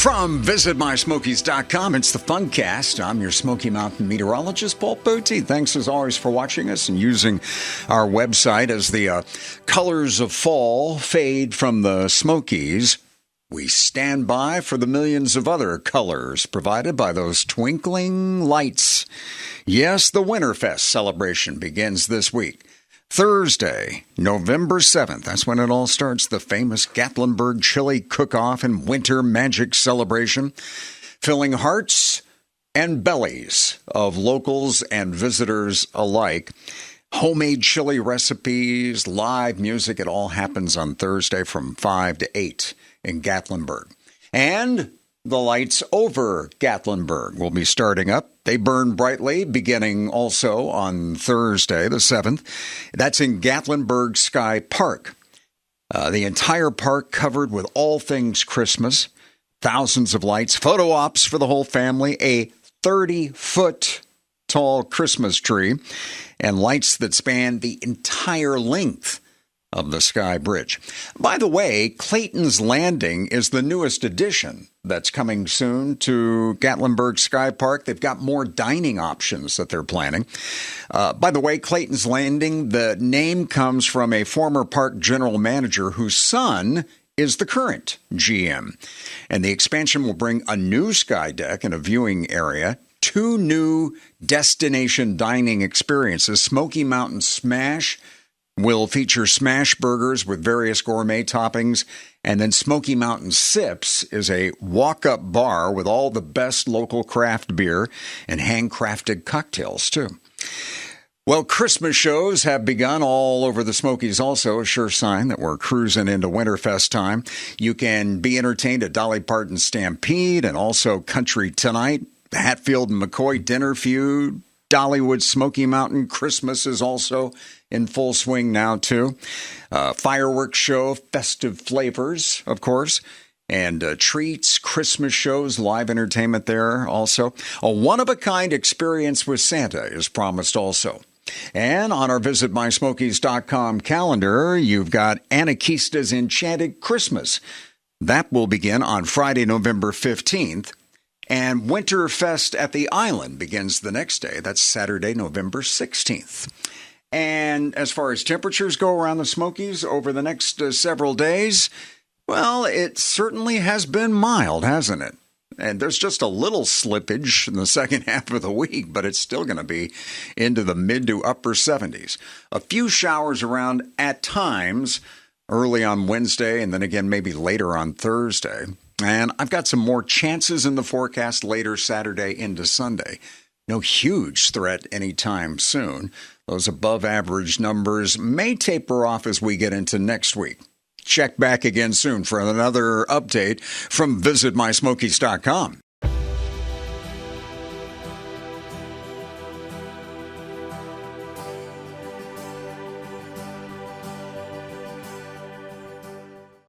From visitmysmokies.com, it's the Funcast. I'm your Smoky Mountain meteorologist, Poteet. Thanks as always for watching us and using our website as the colors of fall fade from the Smokies. We stand by for the millions of other colors provided by those twinkling lights. Yes, the Winterfest celebration begins this week. Thursday, November 7th, that's when it all starts, the famous Gatlinburg chili cook-off and winter magic celebration, filling hearts and bellies of locals and visitors alike. Homemade chili recipes, live music, it all happens on Thursday from 5 to 8 in Gatlinburg. And the lights over Gatlinburg will be starting up. They burn brightly, beginning also on Thursday, the 7th. That's in Gatlinburg Sky Park. The entire park covered with all things Christmas. Thousands of lights, photo ops for the whole family, a 30-foot tall Christmas tree, and lights that span the entire length of the Sky Bridge. By the way, Clayton's Landing is the newest addition that's coming soon to Gatlinburg Sky Park. They've got more dining options that they're planning. By the way, Clayton's Landing, the name comes from a former park general manager whose son is the current GM. And the expansion will bring a new sky deck and a viewing area, 2 new destination dining experiences. Smoky Mountain Smash will feature smash burgers with various gourmet toppings, and then Smoky Mountain Sips is a walk-up bar with all the best local craft beer and handcrafted cocktails, too. Well, Christmas shows have begun all over the Smokies also, a sure sign that we're cruising into Winterfest time. You can be entertained at Dolly Parton's Stampede and also Country Tonight, Hatfield and McCoy Dinner Feud, Dollywood Smoky Mountain Christmas is also in full swing now, too. Fireworks show, festive flavors, of course, and treats, Christmas shows, live entertainment there also. A one-of-a-kind experience with Santa is promised also. And on our visitmysmokies.com calendar, you've got Anakista's Enchanted Christmas. That will begin on Friday, November 15th. And Winterfest at the Island begins the next day. That's Saturday, November 16th. And as far as temperatures go around the Smokies over the next several days, well, it certainly has been mild, hasn't it? And there's just a little slippage in the second half of the week, but it's still going to be into the mid to upper 70s. A few showers around at times early on Wednesday and then again maybe later on Thursday. And I've got some more chances in the forecast later Saturday into Sunday. No huge threat anytime soon. Those above average numbers may taper off as we get into next week. Check back again soon for another update from visitmysmokies.com.